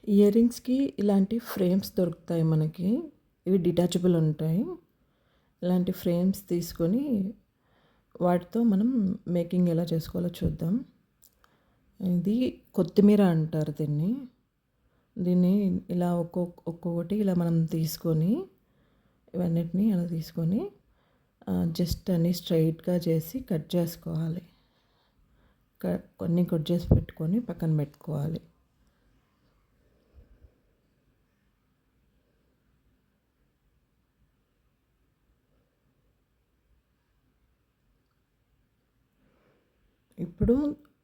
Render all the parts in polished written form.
Year రింగ్స్‌కి ఇలాంటి frames దొరుకుతాయి మనకి. ఇవి డిటాచబుల్ ఉంటాయి. ఇలాంటి ఫ్రేమ్స్ తీసుకొని వాటితో మనం మేకింగ్ ఎలా చేసుకోవాలో చూద్దాం. ఇది కొత్తిమీర అంటారు దీన్ని. దీన్ని ఇలా ఒక్కొక్కటి ఇలా మనం తీసుకొని ఇవన్నిటిని అలా తీసుకొని జస్ట్ అన్నీ స్ట్రెయిట్‌గా చేసి కట్ చేసుకోవాలి. కొన్ని కట్ చేసి పెట్టుకొని పక్కన పెట్టుకోవాలి. ఇప్పుడు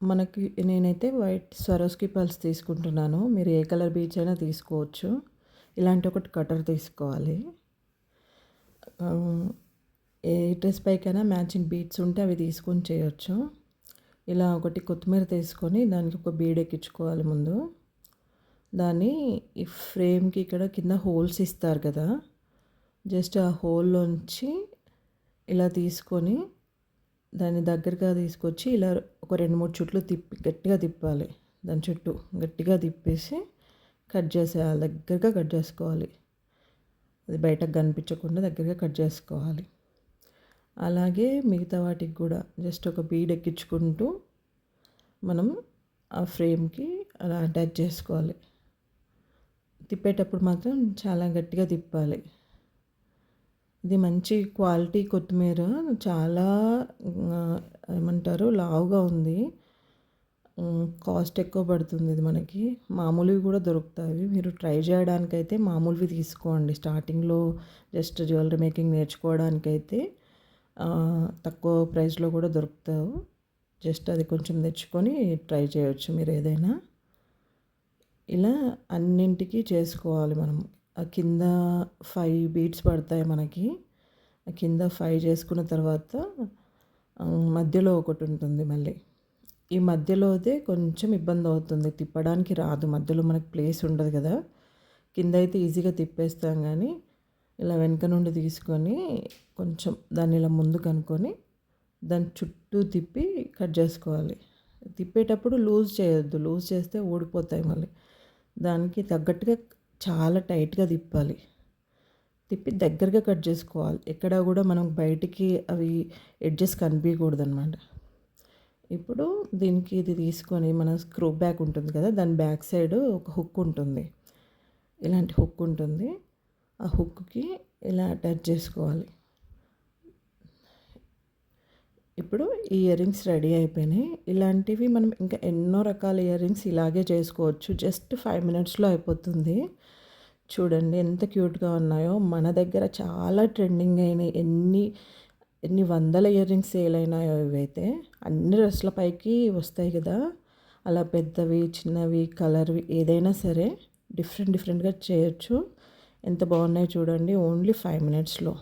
మనకి నేనైతే వైట్ స్వరోస్కి పర్ల్స్ తీసుకుంటున్నాను. మీరు ఏ కలర్ బీడ్స్ అయినా తీసుకోవచ్చు. ఇలాంటి ఒకటి కటర్ తీసుకోవాలి. ఏ డ్రెస్ పైకైనా మ్యాచింగ్ బీడ్స్ ఉంటే అవి తీసుకొని చేయొచ్చు. ఇలా ఒకటి కొత్తిమీర తీసుకొని దానికి ఒక బీడ్ ఎక్కించుకోవాలి ముందు. దాన్ని ఈ ఫ్రేమ్కి ఇక్కడ కింద హోల్స్ ఇస్తారు కదా, జస్ట్ ఆ హోల్లోంచి ఇలా తీసుకొని దాన్ని దగ్గరగా తీసుకొచ్చి ఇలా ఒక 2-3 చుట్లు గట్టిగా తిప్పాలి. దాని చుట్టూ గట్టిగా తిప్పేసి కట్ చేసేయాలి. దగ్గరగా కట్ చేసుకోవాలి. అది బయటకు కనిపించకుండా దగ్గరగా కట్ చేసుకోవాలి. అలాగే మిగతా వాటికి కూడా జస్ట్ ఒక బీడ్ ఎక్కించుకుంటూ మనం ఆ ఫ్రేమ్కి అలా అటాచ్ చేసుకోవాలి. తిప్పేటప్పుడు మాత్రం చాలా గట్టిగా తిప్పాలి. ఇది మంచి క్వాలిటీ కొత్తిమీర, చాలా ఏమంటారు లావుగా ఉంది. కాస్ట్ ఎక్కువ పడుతుంది ఇది మనకి. మామూలువి కూడా దొరుకుతాయి. మీరు ట్రై చేయడానికైతే మామూలువి తీసుకోండి. స్టార్టింగ్లో జస్ట్ జ్యువెలరీ మేకింగ్ నేర్చుకోవడానికైతే తక్కువ ప్రైస్లో కూడా దొరుకుతావు. జస్ట్ అది కొంచెం తెచ్చుకొని ట్రై చేయొచ్చు మీరు ఏదైనా. ఇలా అన్నింటికి చేసుకోవాలి మనం. ఆ కింద 5 బీడ్స్ పడతాయి మనకి. ఆ కింద 5 చేసుకున్న తర్వాత మధ్యలో ఒకటి ఉంటుంది మళ్ళీ. ఈ మధ్యలోదే కొంచెం ఇబ్బంది అవుతుంది, తిప్పడానికి రాదు. మధ్యలో మనకి ప్లేస్ ఉండదు కదా. కింద అయితే ఈజీగా తిప్పేస్తాం, కానీ ఇలా వెనక నుండి తీసుకొని కొంచెం దాన్ని ఇలా ముందుకు అనుకొని దాని చుట్టూ తిప్పి కట్ చేసుకోవాలి. తిప్పేటప్పుడు లూజ్ చేయొద్దు. లూజ్ చేస్తే ఊడిపోతాయి మళ్ళీ. దానికి తగ్గట్టుగా చాలా టైట్గా తిప్పాలి. తిప్పి దగ్గరగా కట్ చేసుకోవాలి. ఎక్కడ కూడా మనం బయటికి అవి ఎడ్జెస్ కనిపించకూడదు అనమాట. ఇప్పుడు దీనికి ఇది తీసుకొని మన స్క్రూ బ్యాక్ ఉంటుంది కదా, దాని బ్యాక్ సైడ్ ఒక హుక్ ఉంటుంది. ఇలాంటి హుక్ ఉంటుంది. ఆ హుక్కి ఇలా అటాచ్ చేసుకోవాలి. ఇప్పుడు ఈ ఇయర్ రింగ్స్ రెడీ అయిపోయినాయి. ఇలాంటివి మనం ఇంకా ఎన్నో రకాల ఇయర్ రింగ్స్ ఇలాగే చేసుకోవచ్చు. జస్ట్ 5 మినిట్స్లో అయిపోతుంది. చూడండి ఎంత క్యూట్గా ఉన్నాయో. మన దగ్గర చాలా ట్రెండింగ్ అయినాయి. ఎన్ని వందల ఇయర్ రింగ్స్ సేల్ అయినాయో ఇవైతే. అన్ని డ్రెస్ల పైకి వస్తాయి కదా, అలా పెద్దవి చిన్నవి కలర్వి ఏదైనా సరే డిఫరెంట్గా చేయొచ్చు. ఎంత బాగున్నాయో చూడండి. ఓన్లీ 5 మినిట్స్లో.